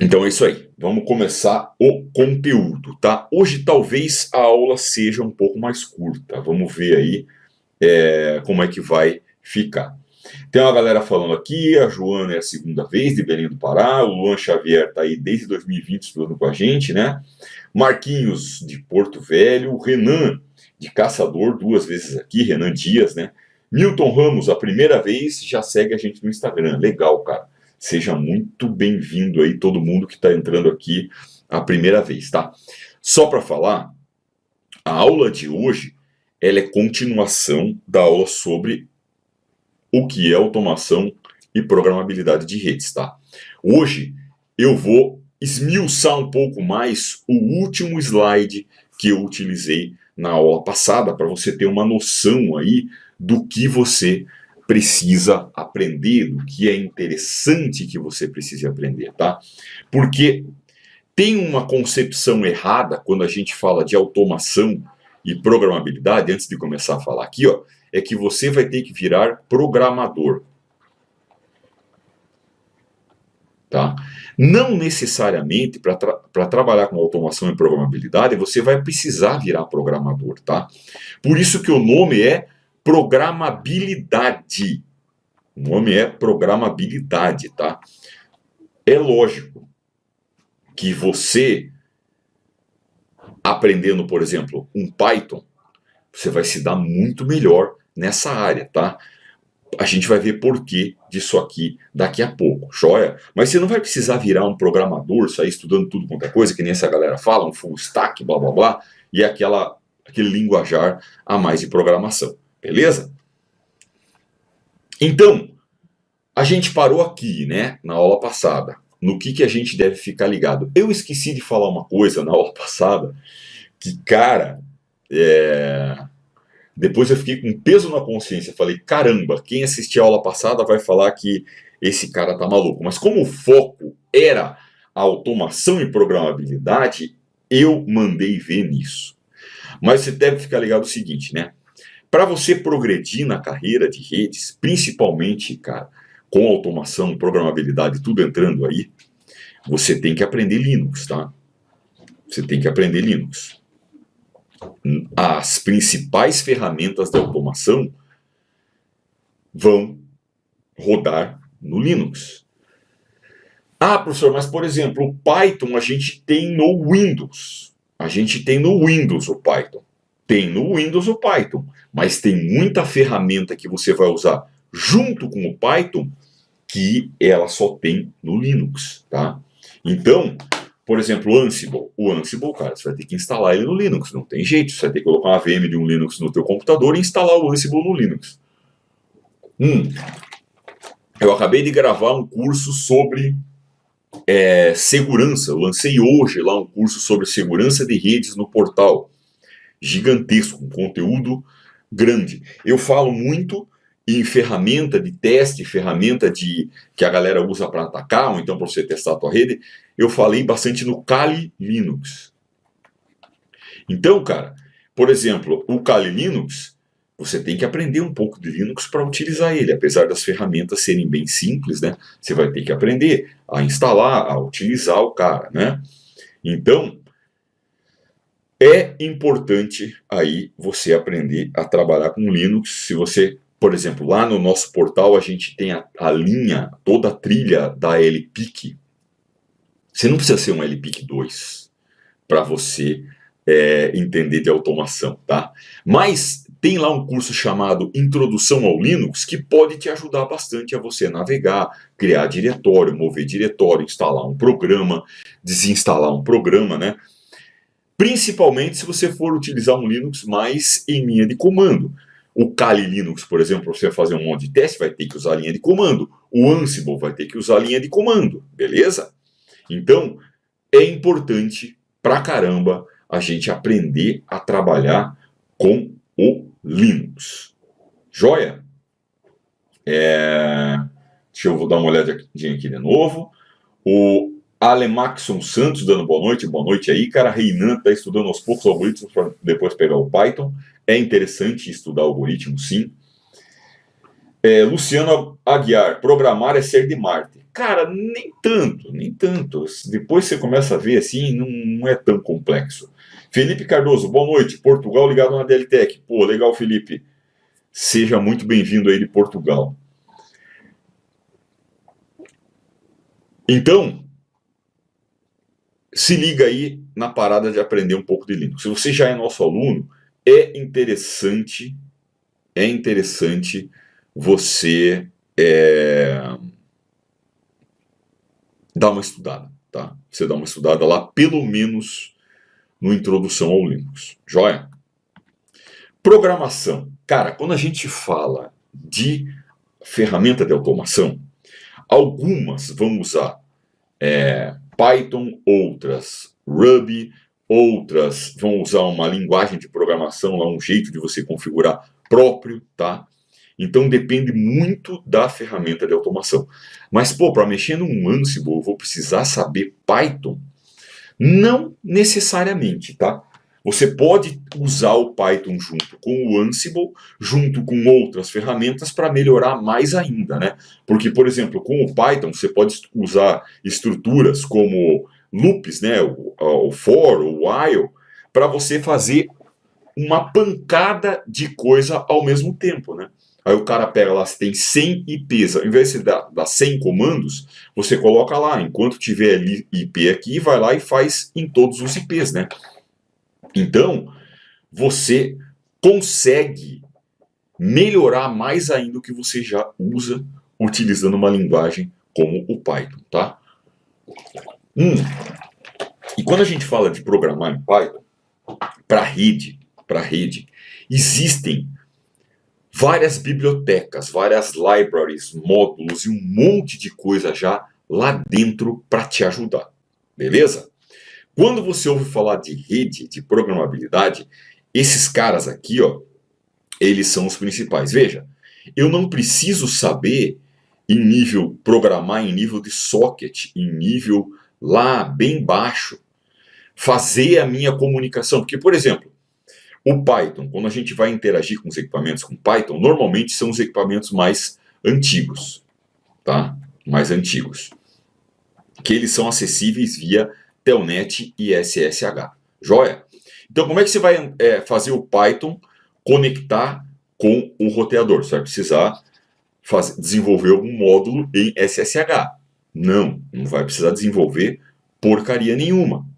Então é isso aí, vamos começar o conteúdo, tá? Hoje talvez a aula seja um pouco mais curta, vamos ver aí como é que vai ficar. Tem uma galera falando aqui, a Joana é a segunda vez de Belém do Pará, o Luan Xavier tá aí desde 2020 estudando com a gente, né? Marquinhos de Porto Velho, o Renan de Caçador, 2 vezes aqui, Renan Dias, né? Milton Ramos, a primeira vez, já segue a gente no Instagram, legal, cara. Seja muito bem-vindo aí, todo mundo que está entrando aqui a primeira vez, tá? Só para falar, a aula de hoje, ela é continuação da aula sobre o que é automação e programabilidade de redes, tá? Hoje eu vou esmiuçar um pouco mais o último slide que eu utilizei na aula passada, para você ter uma noção aí do que você precisa aprender, do que é interessante que você precise aprender, tá? Porque tem uma concepção errada quando a gente fala de automação e programabilidade, antes de começar a falar aqui, ó, é que você vai ter que virar programador. Tá? Não necessariamente para trabalhar com automação e programabilidade você vai precisar virar programador, tá? Por isso que o nome é programabilidade. O nome é programabilidade, tá? É lógico que você, aprendendo, por exemplo, um Python, você vai se dar muito melhor nessa área, tá? A gente vai ver porquê disso aqui daqui a pouco, joia? Mas você não vai precisar virar um programador, sair estudando tudo quanto é coisa, que nem essa galera fala, um full stack, blá blá blá, e aquele linguajar a mais de programação, beleza? Então, a gente parou aqui, né, na aula passada, no que a gente deve ficar ligado. Eu esqueci de falar uma coisa na aula passada, que, cara, depois eu fiquei com peso na consciência. Falei, caramba, quem assistiu a aula passada vai falar que esse cara tá maluco. Mas como o foco era a automação e programabilidade, eu mandei ver nisso. Mas você deve ficar ligado o seguinte, né? Para você progredir na carreira de redes, principalmente, cara, com automação, programabilidade, tudo entrando aí, você tem que aprender Linux, tá? Você tem que aprender Linux. As principais ferramentas de automação vão rodar no Linux. Ah, professor, mas por exemplo, o Python a gente tem no Windows. A gente tem no Windows o Python. Tem no Windows o Python, mas tem muita ferramenta que você vai usar junto com o Python que ela só tem no Linux, tá? Então, por exemplo, o Ansible. O Ansible, cara, você vai ter que instalar ele no Linux, não tem jeito. Você vai ter que colocar uma VM de um Linux no teu computador e instalar o Ansible no Linux. Eu acabei de gravar um curso sobre segurança. Eu lancei hoje lá um curso sobre segurança de redes no portal. Gigantesco, um conteúdo grande. Eu falo muito em ferramenta de teste, ferramenta que a galera usa para atacar, ou então para você testar a tua rede. Eu falei bastante no Kali Linux. Então, cara, por exemplo, o Kali Linux, você tem que aprender um pouco de Linux para utilizar ele. Apesar das ferramentas serem bem simples, né? Você vai ter que aprender a instalar, a utilizar o cara, né? Então, é importante aí você aprender a trabalhar com Linux. Se você, por exemplo, lá no nosso portal a gente tem a linha, toda a trilha da LPIC. Você não precisa ser um LPIC 2 para você entender de automação, tá? Mas tem lá um curso chamado Introdução ao Linux que pode te ajudar bastante a você navegar, criar diretório, mover diretório, instalar um programa, desinstalar um programa, né? Principalmente se você for utilizar um Linux mais em linha de comando. O Kali Linux, por exemplo, para você fazer um monte de teste, vai ter que usar linha de comando. O Ansible vai ter que usar linha de comando, beleza? Então, é importante pra caramba a gente aprender a trabalhar com o Linux. Joia? Deixa eu dar uma olhadinha aqui de novo. O Alemaxon Santos dando boa noite aí, cara. Reinan está estudando aos poucos algoritmos para depois pegar o Python. É interessante estudar algoritmos, sim. Luciano Aguiar, programar é ser de Marte. Cara, nem tanto, nem tanto. Depois você começa a ver assim, não é tão complexo. Felipe Cardoso, boa noite. Portugal ligado na DLTech. Pô, legal, Felipe. Seja muito bem-vindo aí de Portugal. Então, se liga aí na parada de aprender um pouco de Linux. Se você já é nosso aluno, é interessante você dar uma estudada, tá? Você dá uma estudada lá, pelo menos no Introdução ao Linux. Joia? Programação. Cara, quando a gente fala de ferramenta de automação, algumas vão usar Python, outras Ruby, outras vão usar uma linguagem de programação, lá um jeito de você configurar próprio, tá? Então depende muito da ferramenta de automação. Mas, pô, para mexer num Ansible, eu vou precisar saber Python? Não necessariamente, tá? Você pode usar o Python junto com o Ansible, junto com outras ferramentas para melhorar mais ainda, né? Porque, por exemplo, com o Python você pode usar estruturas como loops, né? O for, o while, para você fazer uma pancada de coisa ao mesmo tempo, né? Aí o cara pega lá, se tem 100 IPs, ao invés de dar 100 comandos, você coloca lá, enquanto tiver IP aqui, vai lá e faz em todos os IPs, né? Então, você consegue melhorar mais ainda o que você já usa utilizando uma linguagem como o Python, tá? E quando a gente fala de programar em Python, para rede, existem várias bibliotecas, várias libraries, módulos e um monte de coisa já lá dentro para te ajudar, beleza? Quando você ouve falar de rede, de programabilidade, esses caras aqui, ó, eles são os principais. Veja, eu não preciso saber programar em nível de socket, em nível lá bem baixo, fazer a minha comunicação. Porque, por exemplo, o Python, quando a gente vai interagir com os equipamentos com Python, normalmente são os equipamentos mais antigos, tá? Mais antigos. Que eles são acessíveis via Telnet e SSH. Joia? Então, como é que você vai fazer o Python conectar com o roteador? Você vai precisar desenvolver algum módulo em SSH. Não vai precisar desenvolver porcaria nenhuma,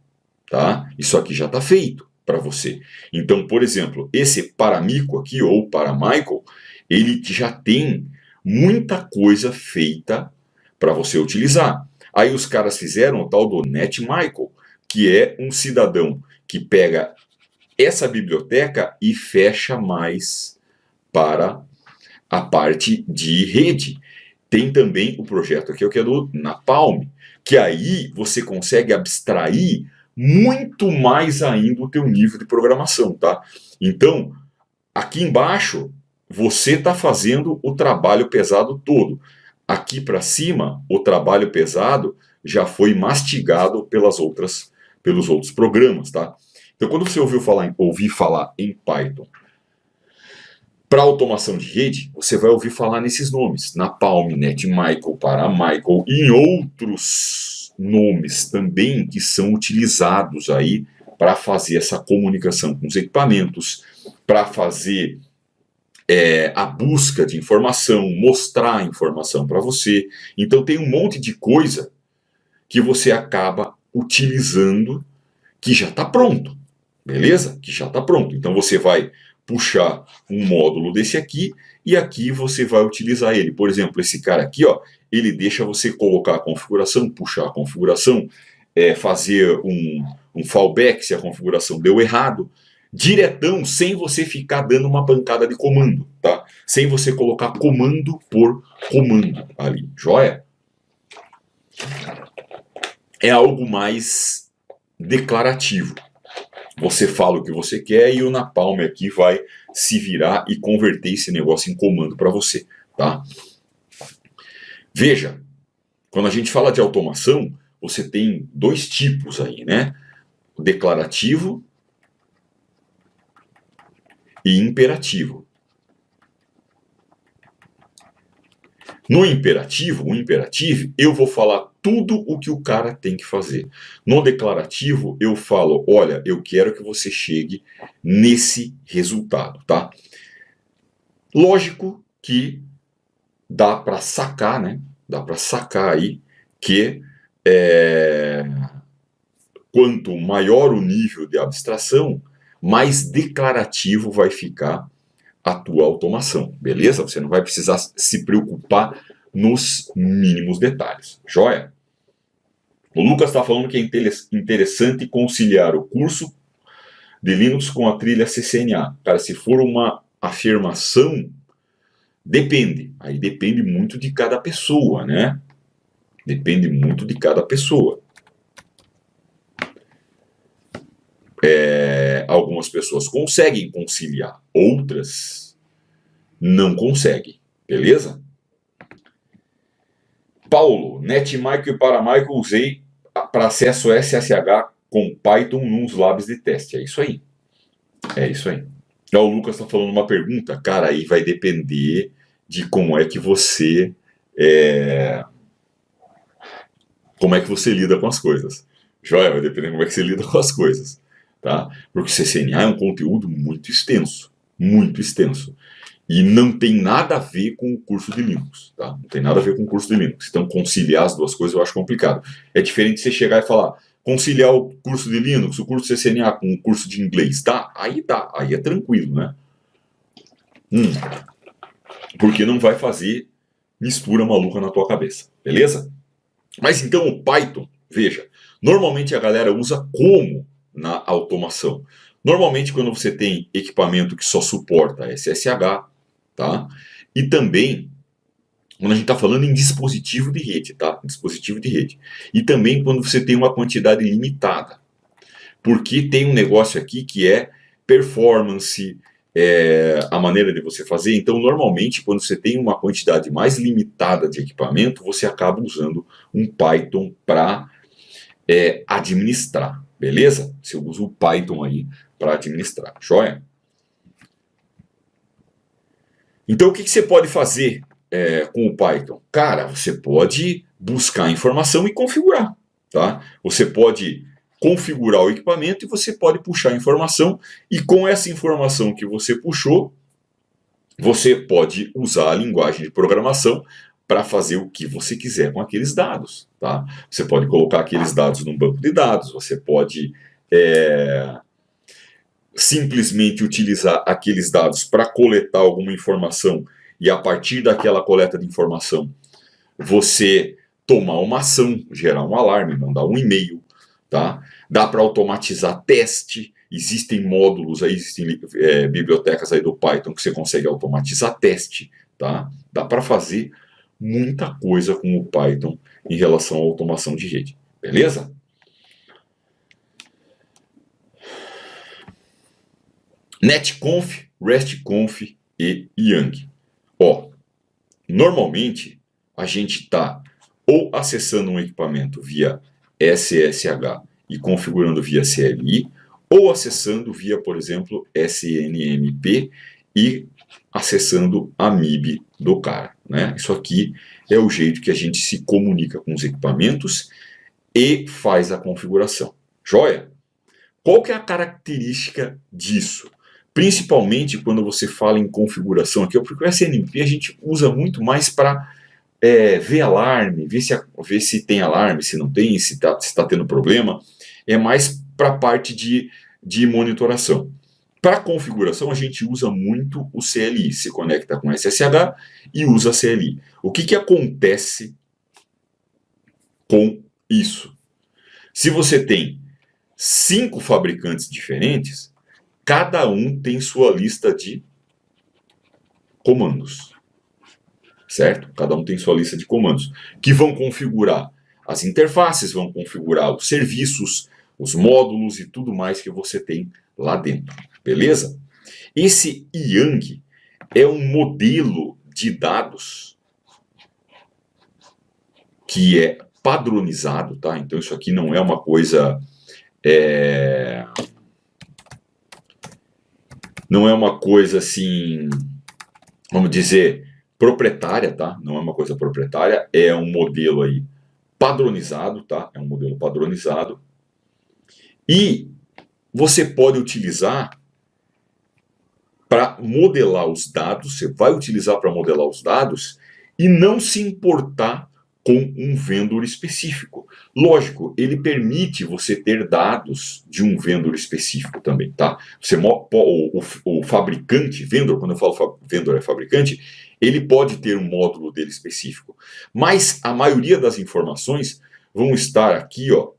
tá? Isso aqui já está feito para você. Então, por exemplo, esse Paramico aqui, ou Paramichael, ele já tem muita coisa feita para você utilizar. Aí os caras fizeram o tal do NetMichael, que é um cidadão que pega essa biblioteca e fecha mais para a parte de rede. Tem também o projeto aqui, que é do Napalm, que aí você consegue abstrair muito mais ainda o teu nível de programação, tá? Então, aqui embaixo, você está fazendo o trabalho pesado todo. Aqui para cima, o trabalho pesado já foi mastigado pelos outros programas, tá? Então, quando você ouvir falar em Python para automação de rede, você vai ouvir falar nesses nomes: Napalm, NetMichael, Paramichael e em outros nomes também que são utilizados aí para fazer essa comunicação com os equipamentos, para fazer a busca de informação, mostrar a informação para você. Então tem um monte de coisa que você acaba utilizando que já está pronto, beleza? Que já está pronto. Então você vai puxar um módulo desse aqui e aqui você vai utilizar ele. Por exemplo, esse cara aqui, ó, ele deixa você colocar a configuração, puxar a configuração, fazer um fallback se a configuração deu errado, diretão, sem você ficar dando uma pancada de comando, tá? Sem você colocar comando por comando ali, joia? É algo mais declarativo. Você fala o que você quer e o Napalm aqui vai se virar e converter esse negócio em comando para você, tá? Veja, quando a gente fala de automação, você tem dois tipos aí, né? O declarativo e imperativo. No imperativo, o imperativo, eu vou falar tudo o que o cara tem que fazer. No declarativo, eu falo, olha, eu quero que você chegue nesse resultado, tá? Lógico que dá para sacar, né? Dá para sacar aí que quanto maior o nível de abstração, mais declarativo vai ficar a tua automação, beleza? Você não vai precisar se preocupar nos mínimos detalhes, joia? O Lucas está falando que é interessante conciliar o curso de Linux com a trilha CCNA. Cara, se for uma afirmação, depende. Aí depende muito de cada pessoa, né? Depende muito de cada pessoa. Algumas pessoas conseguem conciliar, outras não conseguem, beleza? Paulo, NetMichael e Paramichael usei para acesso SSH com Python nos labs de teste. É isso aí. É isso aí. O Lucas está falando uma pergunta. Cara, aí vai depender de como é que você como é que você lida com as coisas. Joia, vai depender de como é que você lida com as coisas. Tá? Porque o CCNA é um conteúdo muito extenso. Muito extenso. E não tem nada a ver com o curso de Linux, tá? Não tem nada a ver com o curso de Linux. Então, conciliar as duas coisas eu acho complicado. É diferente você chegar e falar, conciliar o curso de Linux, o curso de CCNA com o curso de inglês, tá? Aí é tranquilo, né? Porque não vai fazer mistura maluca na tua cabeça, beleza? Mas então o Python, veja, normalmente a galera usa como na automação? Normalmente quando você tem equipamento que só suporta SSH, tá? E também quando a gente está falando em dispositivo de rede, tá? Dispositivo de rede. E também quando você tem uma quantidade limitada. Porque tem um negócio aqui que é performance, a maneira de você fazer. Então, normalmente, quando você tem uma quantidade mais limitada de equipamento, você acaba usando um Python para administrar, beleza? Você usa o Python aí para administrar, joia? Então, o que você pode fazer com o Python? Cara, você pode buscar informação e configurar, tá? Você pode configurar o equipamento e você pode puxar informação, e com essa informação que você puxou, você pode usar a linguagem de programação para fazer o que você quiser com aqueles dados, tá? Você pode colocar aqueles dados num banco de dados, você pode simplesmente utilizar aqueles dados para coletar alguma informação, e a partir daquela coleta de informação você tomar uma ação, gerar um alarme, mandar um e-mail, tá? Dá para automatizar teste, existem módulos aí, existem bibliotecas aí do Python que você consegue automatizar teste, tá? Dá para fazer muita coisa com o Python em relação à automação de rede, beleza? netconf, restconf e yang. Ó, normalmente a gente está ou acessando um equipamento via SSH e configurando via CLI, ou acessando via, por exemplo, SNMP e acessando a MIB do cara, né? Isso aqui é o jeito que a gente se comunica com os equipamentos e faz a configuração. Joia? Qual que é a característica disso? Principalmente quando você fala em configuração aqui, porque o SNMP a gente usa muito mais para ver alarme, ver se tem alarme, se não tem, se está tendo problema. É mais para a parte de monitoração. Para configuração, a gente usa muito o CLI, se conecta com SSH e usa CLI. O que acontece com isso? Se você tem 5 fabricantes diferentes, cada um tem sua lista de comandos, certo? Cada um tem sua lista de comandos, que vão configurar as interfaces, vão configurar os serviços, os módulos e tudo mais que você tem lá dentro, beleza? Esse Yang é um modelo de dados que é padronizado, tá? Então isso aqui não é uma coisa... não é uma coisa assim, vamos dizer, proprietária, tá? Não é uma coisa proprietária, é um modelo aí padronizado, tá? É um modelo padronizado. E você pode utilizar para modelar os dados, você vai utilizar para modelar os dados e não se importar com um vendor específico. Lógico, ele permite você ter dados de um vendor específico também, tá? O fabricante, vendor, quando eu falo vendor é fabricante, ele pode ter um módulo dele específico. Mas a maioria das informações vão estar aqui, ó,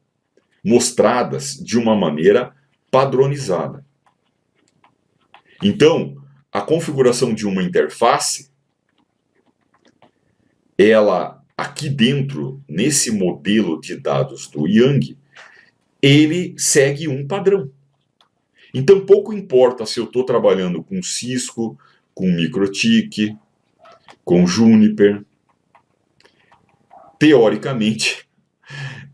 mostradas de uma maneira padronizada. Então, a configuração de uma interface, ela, aqui dentro, nesse modelo de dados do Yang, ele segue um padrão. Então, pouco importa se eu estou trabalhando com Cisco, com MikroTik, com Juniper. Teoricamente,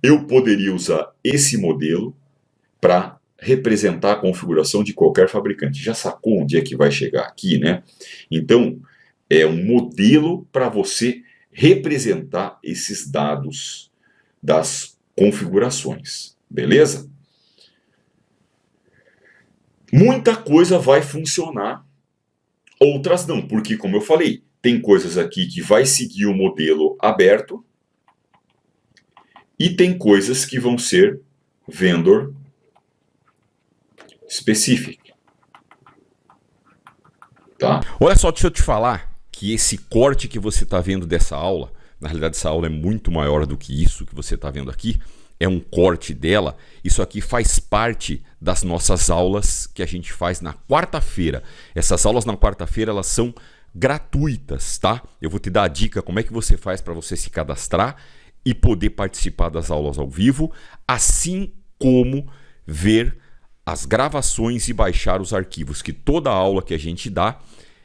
eu poderia usar esse modelo para representar a configuração de qualquer fabricante. Já sacou onde é que vai chegar aqui, né? Então, é um modelo para você representar esses dados das configurações, beleza? Muita coisa vai funcionar, outras não, porque, como eu falei, tem coisas aqui que vai seguir o modelo aberto e tem coisas que vão ser vendor specific. Tá? Olha só, deixa eu te falar que esse corte que você está vendo dessa aula, na realidade essa aula é muito maior do que isso que você está vendo aqui, é um corte dela. Isso aqui faz parte das nossas aulas que a gente faz na quarta-feira. Essas aulas na quarta-feira, elas são gratuitas, tá? Eu vou te dar a dica como é que você faz para você se cadastrar e poder participar das aulas ao vivo, assim como ver as gravações e baixar os arquivos, que toda aula que a gente dá,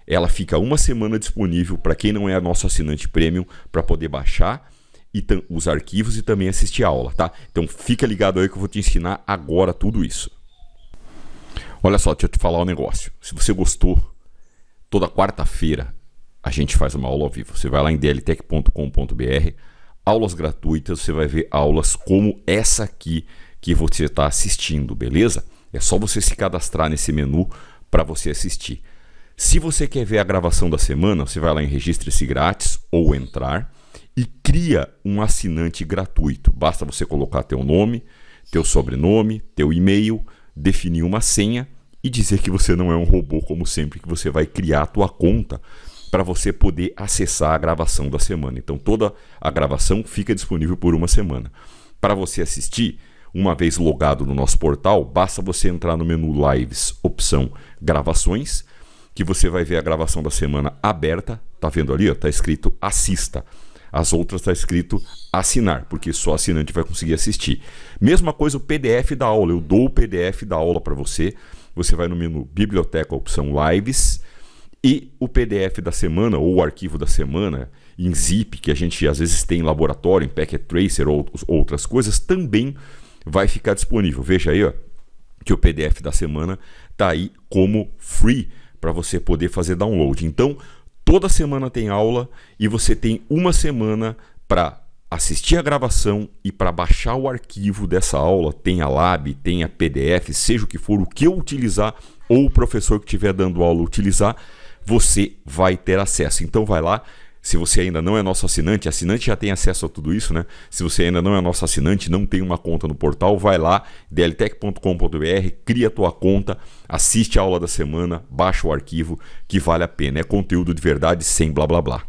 ela fica uma semana disponível para quem não é nosso assinante premium, para poder baixar os arquivos e também assistir a aula, tá? Então fica ligado aí que eu vou te ensinar agora tudo isso. Olha só, deixa eu te falar um negócio. Se você gostou, toda quarta-feira a gente faz uma aula ao vivo. Você vai lá em dltech.com.br, aulas gratuitas, você vai ver aulas como essa aqui que você está assistindo, beleza? É só você se cadastrar nesse menu para você assistir. Se você quer ver a gravação da semana, você vai lá em Registre-se Grátis ou entrar e cria um assinante gratuito. Basta você colocar teu nome, teu sobrenome, teu e-mail, definir uma senha e dizer que você não é um robô, como sempre, que você vai criar a tua conta para você poder acessar a gravação da semana. Então toda a gravação fica disponível por uma semana. Para você assistir, uma vez logado no nosso portal, basta você entrar no menu Lives, opção Gravações, que você vai ver a gravação da semana aberta. Tá vendo ali? Está escrito Assista. As outras está escrito Assinar, porque só assinante vai conseguir assistir. Mesma coisa o PDF da aula. Eu dou o PDF da aula para você. Você vai no menu Biblioteca, opção Lives, e o PDF da semana, ou o arquivo da semana, em zip, que a gente às vezes tem em laboratório, em Packet Tracer ou outras coisas, também vai ficar disponível. Veja aí, ó, que o PDF da semana está aí como free para você poder fazer download. Então, toda semana tem aula e você tem uma semana para assistir a gravação e para baixar o arquivo dessa aula. Tem a lab, tem a PDF, seja o que for, o que eu utilizar ou o professor que estiver dando aula utilizar, você vai ter acesso. Então vai lá. Se você ainda não é nosso assinante já tem acesso a tudo isso, né? Se você ainda não é nosso assinante, não tem uma conta no portal, vai lá, dltech.com.br, cria a tua conta, assiste a aula da semana, baixa o arquivo, que vale a pena. É conteúdo de verdade sem blá blá blá.